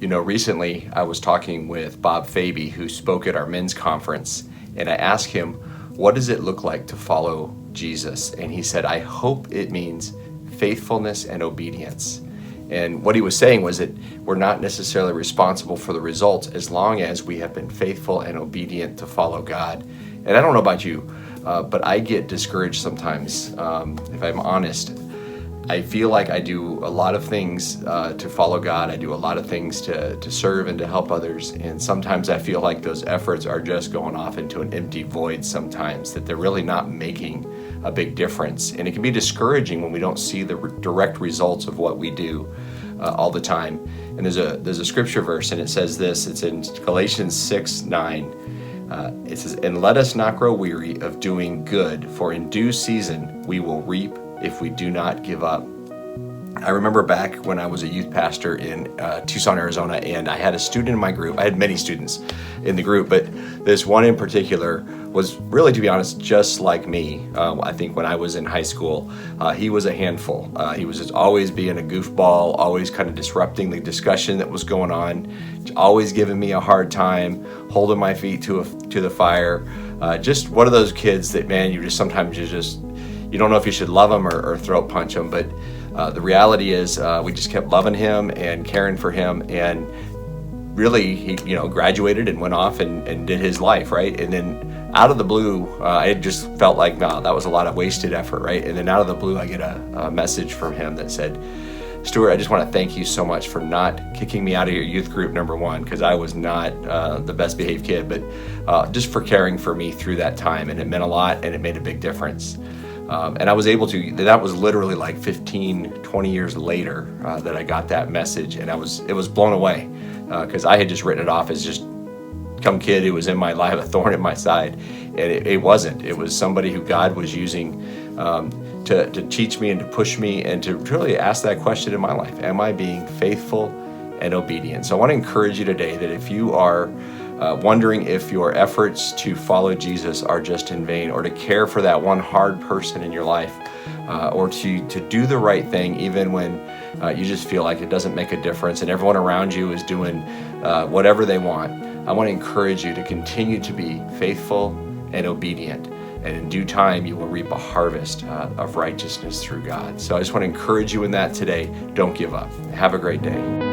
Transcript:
Recently I was talking with Bob Faby, who spoke at our men's conference, and I asked him, what does it look like to follow Jesus? And he said, I hope it means faithfulness and obedience. And what he was saying was that we're not necessarily responsible for the results as long as we have been faithful and obedient to follow God. And I don't know about you, but I get discouraged sometimes, if I'm honest. I feel like I do a lot of things to follow God. I do a lot of things to serve and to help others. And sometimes I feel like those efforts are just going off into an empty void sometimes, that they're really not making a big difference. And it can be discouraging when we don't see the direct results of what we do all the time. And there's a scripture verse, and it says this. It's in Galatians 6:9. It says, and let us not grow weary of doing good, for in due season we will reap if we do not give up. I remember back when I was a youth pastor in Tucson, Arizona, and I had a student in my group. I had many students in the group, but this one in particular was really, to be honest, just like me. I think when I was in high school, he was a handful. He was just always being a goofball, always kind of disrupting the discussion that was going on, always giving me a hard time, holding my feet to the fire. Just one of those kids that, man, you don't know if you should love them or throat punch them, but the reality is we just kept loving him and caring for him, and really he graduated and went off and did his life, right? And then out of the blue, I just felt like, no, that was a lot of wasted effort, right? And then out of the blue, I get a message from him that said, Stuart, I just want to thank you so much for not kicking me out of your youth group, number one, because I was not the best behaved kid, but just for caring for me through that time. And it meant a lot, and it made a big difference. And I was able to, that was literally like 15, 20 years later that I got that message, and it was blown away because I had just written it off as just some kid who was in my life, a thorn in my side. And it wasn't. It was somebody who God was using to teach me and to push me and to really ask that question in my life. Am I being faithful and obedient? So I want to encourage you today that if you are wondering if your efforts to follow Jesus are just in vain, or to care for that one hard person in your life, or to do the right thing even when you just feel like it doesn't make a difference and everyone around you is doing whatever they want, I want to encourage you to continue to be faithful and obedient. And in due time, you will reap a harvest of righteousness through God. So I just want to encourage you in that today. Don't give up. Have a great day.